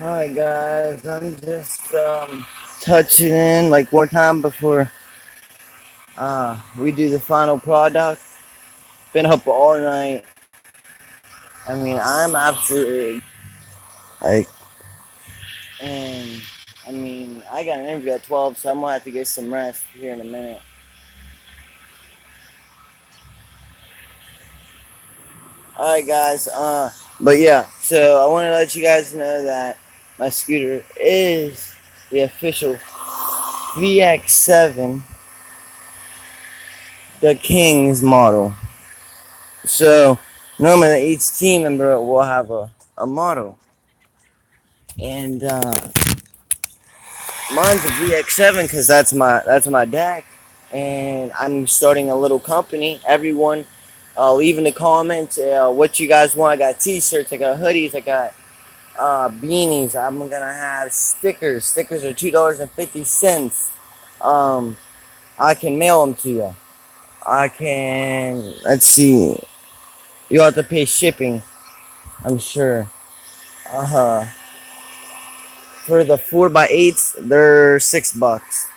Hi guys, I'm just touching in like one time before we do the final product. Been up all night. I mean, I'm absolutely like, and I mean, I got an interview at 12, so I'm gonna have to get some rest here in a minute. All right, guys. But yeah, so I want to let you guys know that my scooter is the official VX7, the King's model. So normally each team member will have a model, and mine's a VX7 because that's my deck, and I'm starting a little company. Everyone, leave in the comments what you guys want. I got T-shirts, I got hoodies, I got beanies. I'm gonna have stickers. Stickers are $2.50. I can mail them to you. I can. Let's see. You have to pay shipping, I'm sure. Uh, for the 4x8s, they're $6.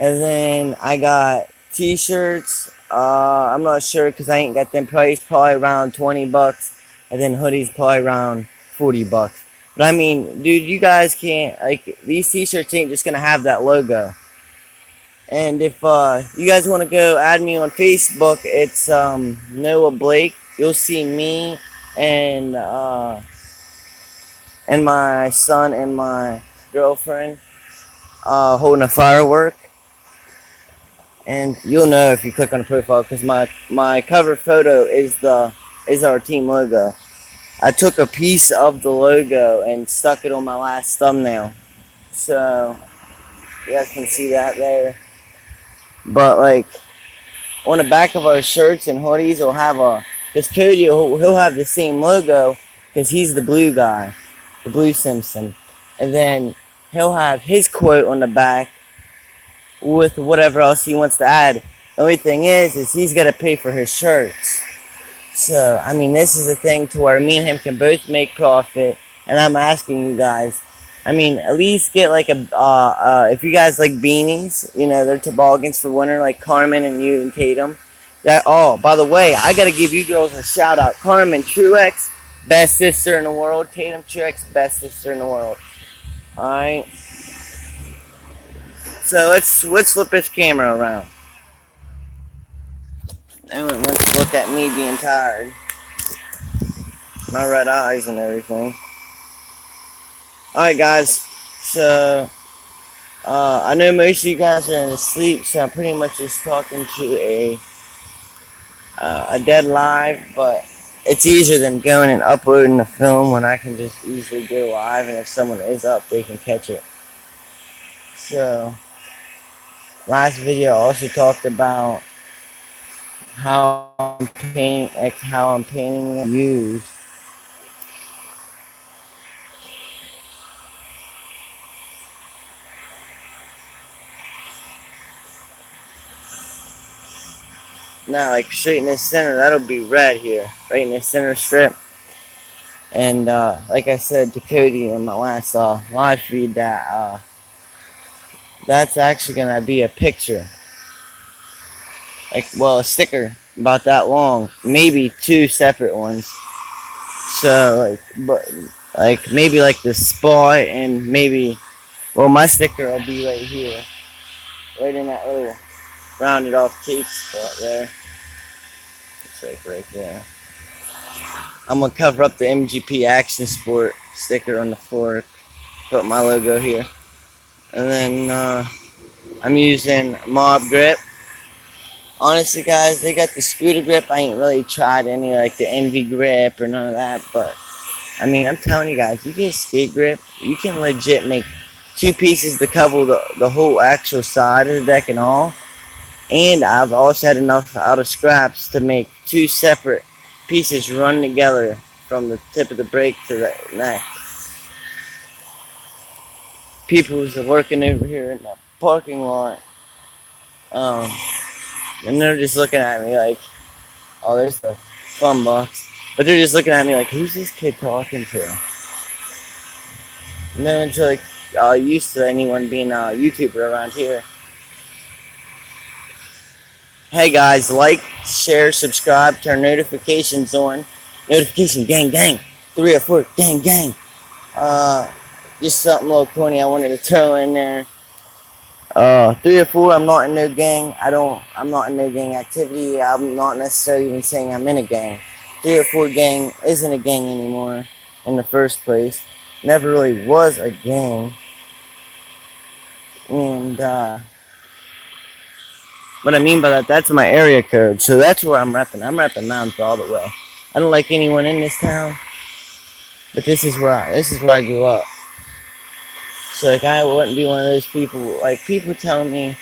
And then I got t-shirts. I'm not sure because I ain't got them priced. Probably around $20. And then hoodies probably around $40. But I mean, dude, you guys can't like these t-shirts ain't just gonna have that logo. And if you guys want to go add me on Facebook, it's Noah Blake. You'll see me and my son and my girlfriend holding a firework, and you'll know if you click on the profile because my cover photo is our team logo. I took a piece of the logo and stuck it on my last thumbnail, so you guys can see that there. But like on the back of our shirts and hoodies, we'll have a this Cody. He'll have the same logo because he's the blue guy, the blue Simpson, and then he'll have his quote on the back with whatever else he wants to add. The only thing is he's got to pay for his shirts. So, I mean, this is a thing to where me and him can both make profit. And I'm asking you guys, I mean, at least get like if you guys like beanies, they're toboggans for winter, like Carmen and you and Tatum. By the way, I got to give you girls a shout out. Carmen Truex, best sister in the world. Tatum Truex, best sister in the world. Alright. So let's flip this camera around. And let's look at me being tired. My red eyes and everything. Alright guys, so I know most of you guys are asleep, so I'm pretty much just talking to a dead live, but it's easier than going and uploading the film when I can just easily go live, and if someone is up, they can catch it. So, last video I also talked about how I'm painting views. Now, like straight in the center, that'll be red here, right in the center strip. And like I said to Cody in my last live feed, that that's actually gonna be a picture, a sticker about that long, maybe two separate ones. So maybe like the spot, and maybe my sticker will be right here, right in that little rounded off tape spot there. It's like right there. I'm gonna cover up the MGP Action Sport sticker on the fork, put my logo here, and then I'm using Mob Grip. Honestly, guys, they got the scooter grip. I ain't really tried any like the Envy grip or none of that, but I mean, I'm telling you guys, you get skate grip, you can legit make two pieces to cover the whole actual side of the deck and all. And I've also had enough out of scraps to make two separate pieces run together from the tip of the brake to the neck. People who's working over here in the parking lot, and they're just looking at me like, oh, there's the fun box. But they're just looking at me like, who's this kid talking to? No one's really used to anyone being a YouTuber around here. Hey guys, like, share, subscribe, turn notifications on. Notification gang gang. 304 gang gang. Uh, just something a little corny I wanted to throw in there. 304, I'm not in no gang. I'm not in no gang activity. I'm not necessarily even saying I'm in a gang. 304 gang isn't a gang anymore in the first place. Never really was a gang. And, what I mean by that, that's my area code. So that's where I'm repping. I'm repping Mounds all the way. I don't like anyone in this town, but this is where I grew up. So like I wouldn't be one of those people. Like people tell me,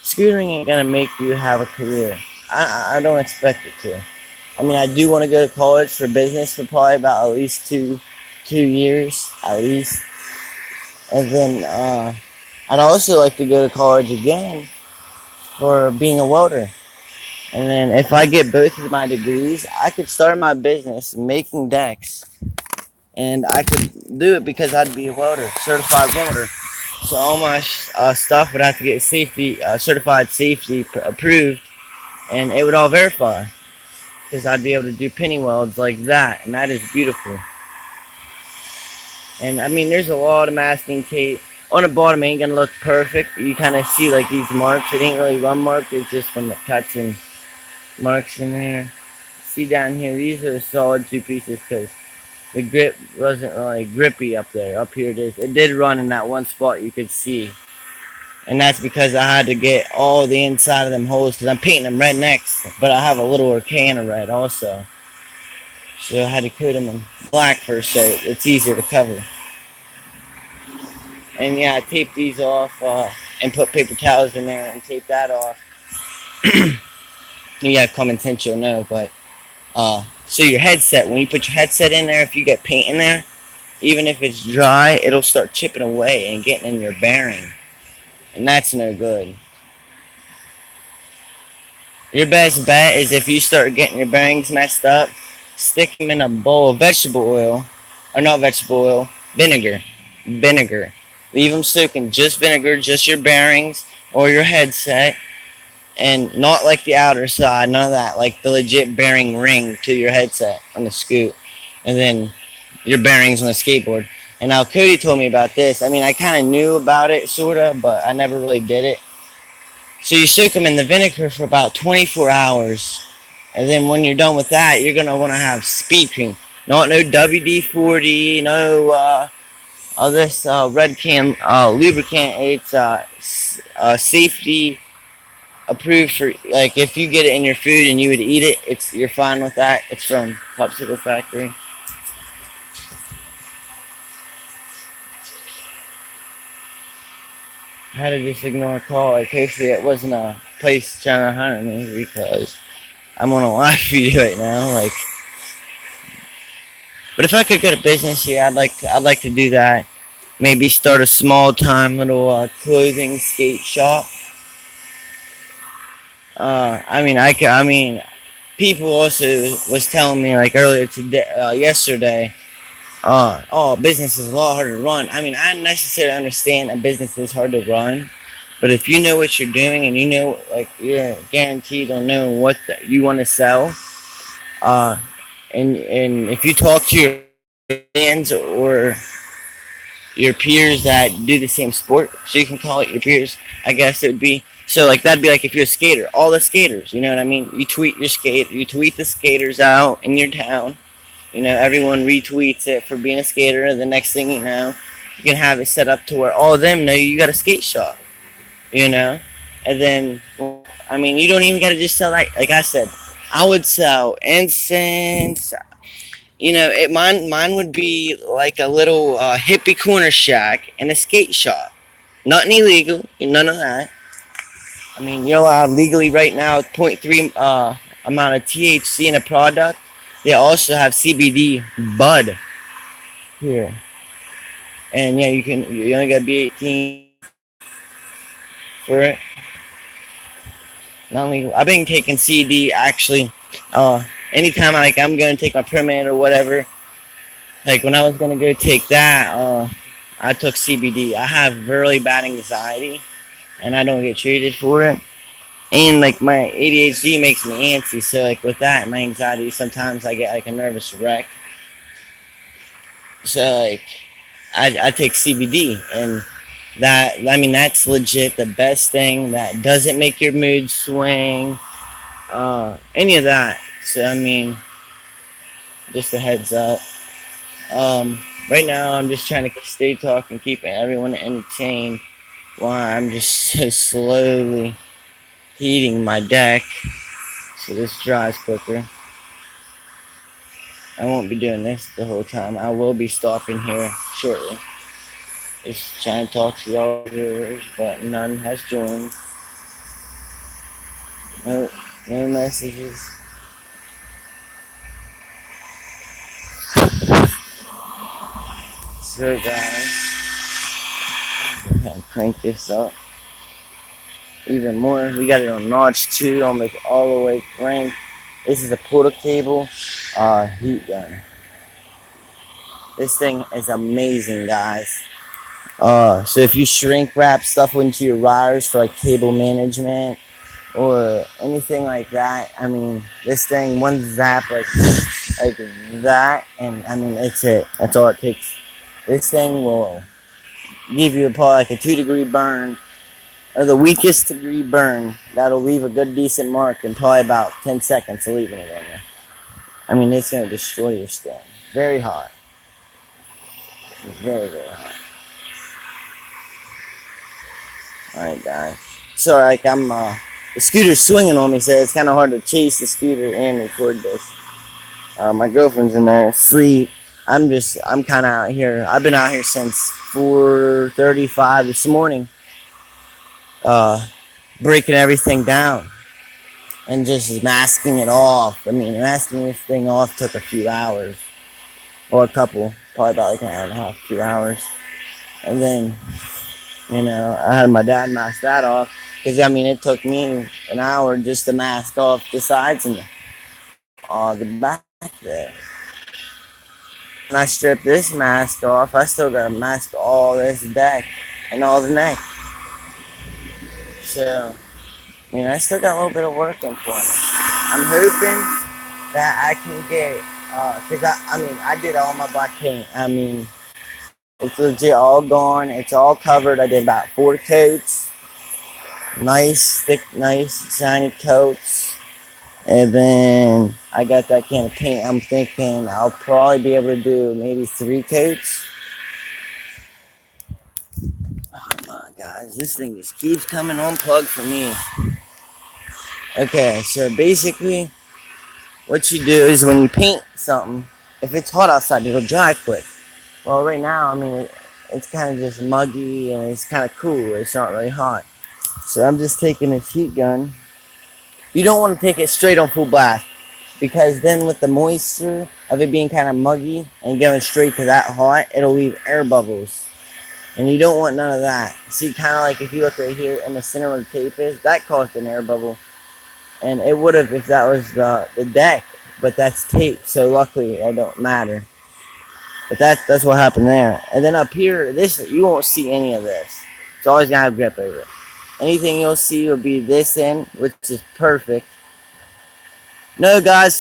scootering ain't gonna make you have a career. I don't expect it to. I mean, I do want to go to college for business for probably about at least two years at least, and then I'd also like to go to college again for being a welder. And then if I get both of my degrees, I could start my business making decks. And I could do it because I'd be a welder, certified welder. So all my stuff would have to get certified safety approved, and it would all verify. Because I'd be able to do penny welds like that, and that is beautiful. And I mean, there's a lot of masking tape. On the bottom, it ain't gonna look perfect. You kind of see like these marks. It ain't really run marks. It's just from the cuts and marks in there. See down here, these are the solid two pieces because the grip wasn't really grippy up there. Up here it is. It did run in that one spot you could see. And that's because I had to get all the inside of them holes because I'm painting them red next. But I have a little can of red also. So I had to coat them in black first so it's easier to cover. And yeah, I taped these off and put paper towels in there and tape that off. You have common sense, you'll know, but so your headset, when you put your headset in there, if you get paint in there, even if it's dry, it'll start chipping away and getting in your bearing. And that's no good. Your best bet is if you start getting your bearings messed up, stick them in a bowl of vegetable oil, or not vegetable oil, vinegar. Leave them soaking, just vinegar, just your bearings or your headset. And not like the outer side, none of that, like the legit bearing ring to your headset on the scoot. And then your bearings on the skateboard. And now Cody told me about this. I mean, I kind of knew about it, sort of, but I never really did it. So you soak them in the vinegar for about 24 hours. And then when you're done with that, you're going to want to have speed cream. Not no WD-40, no this red can lubricant. It's safety approved for, like, if you get it in your food and you would eat it, you're fine with that. It's from Popsicle Factory. I had to just ignore a call. Like, hopefully it wasn't a place trying to hunt me because I'm on a live video right now. Like, but if I could go to business here, I'd like to do that. Maybe start a small time little clothing skate shop. I mean, people also was telling me like earlier today, yesterday, oh, business is a lot harder to run. I mean, I necessarily understand a business is hard to run, but if you know what you're doing and you know, like, you're guaranteed on knowing what you want to sell, and if you talk to your friends or your peers that do the same sport, so you can call it your peers, I guess it would be. So like that'd be like if you're a skater, all the skaters, you know what I mean? You tweet the skaters out in your town. You know, everyone retweets it for being a skater. The next thing you know, you can have it set up to where all of them know you got a skate shop. You know, and then I mean, you don't even gotta just sell like I said, I would sell incense. You know, mine would be like a little hippie corner shack and a skate shop. Nothing illegal, none of that. I mean, you're allowed legally right now 0.3 amount of THC in a product. They also have CBD bud here. And yeah, you only gotta be 18 for it. Not legal. I've been taking CD actually. Anytime I'm gonna take my permit or whatever. Like when I was gonna go take that, I took CBD. I have really bad anxiety, and I don't get treated for it. And like my ADHD makes me antsy, so like with that, my anxiety, sometimes I get like a nervous wreck. So like I take CBD, and that, I mean, that's legit the best thing. That doesn't make your mood swing, any of that. So I mean, just a heads up. Right now I'm just trying to stay talking, keep everyone entertained while I'm just so slowly heating my deck so this dries quicker. I won't be doing this the whole time. I will be stopping here shortly. Just trying to talk to y'all viewers, but none has joined. No, no messages. So guys, I'm gonna crank this up even more. We got it on notch 2, almost all the way cranked. This is a portal cable heat gun. This thing is amazing, guys. So if you shrink wrap stuff into your wires for like cable management or anything like that, I mean, this thing, one zap like that, and I mean, it's it. That's all it takes. This thing will give you probably like a 2-degree burn, or the weakest degree burn. That'll leave a good decent mark in probably about 10 seconds of leaving it in there. I mean, it's gonna destroy your skin. Very hot. Very, very hot. Alright, guys. So, like, the scooter's swinging on me, so it's kind of hard to chase the scooter and record this. My girlfriend's in there asleep. I'm kind of out here. I've been out here since 4:35 this morning, breaking everything down and just masking it off. I mean, masking this thing off took a few hours, or a couple, probably about like an hour and a half, 2 hours. And then, I had my dad mask that off, because I mean, it took me an hour just to mask off the sides and the back there. When I strip this mask off, I still gotta mask all this deck and all the neck. So, I still got a little bit of work in for me. I'm hoping that I can get, because I did all my black paint. I mean, it's legit all gone. It's all covered. I did about 4 coats. Nice, thick, nice, shiny coats. And then I got that can of paint. I'm thinking I'll probably be able to do maybe 3 coats. Oh my guys, this thing just keeps coming unplugged for me. Okay, so basically what you do is when you paint something, if it's hot outside, it'll dry quick. Well, right now, I mean, it's kind of just muggy and it's kind of cool. It's not really hot. So I'm just taking this heat gun. You don't want to take it straight on full blast, because then with the moisture of it being kind of muggy and going straight to that hot, it'll leave air bubbles. And you don't want none of that. See, kind of like if you look right here in the center where the tape is, that caused an air bubble. And it would have if that was the deck, but that's tape, so luckily it don't matter. But that's what happened there. And then up here, this, you won't see any of this. It's always gonna have grip over it. Anything you'll see will be this end, which is perfect. No, guys.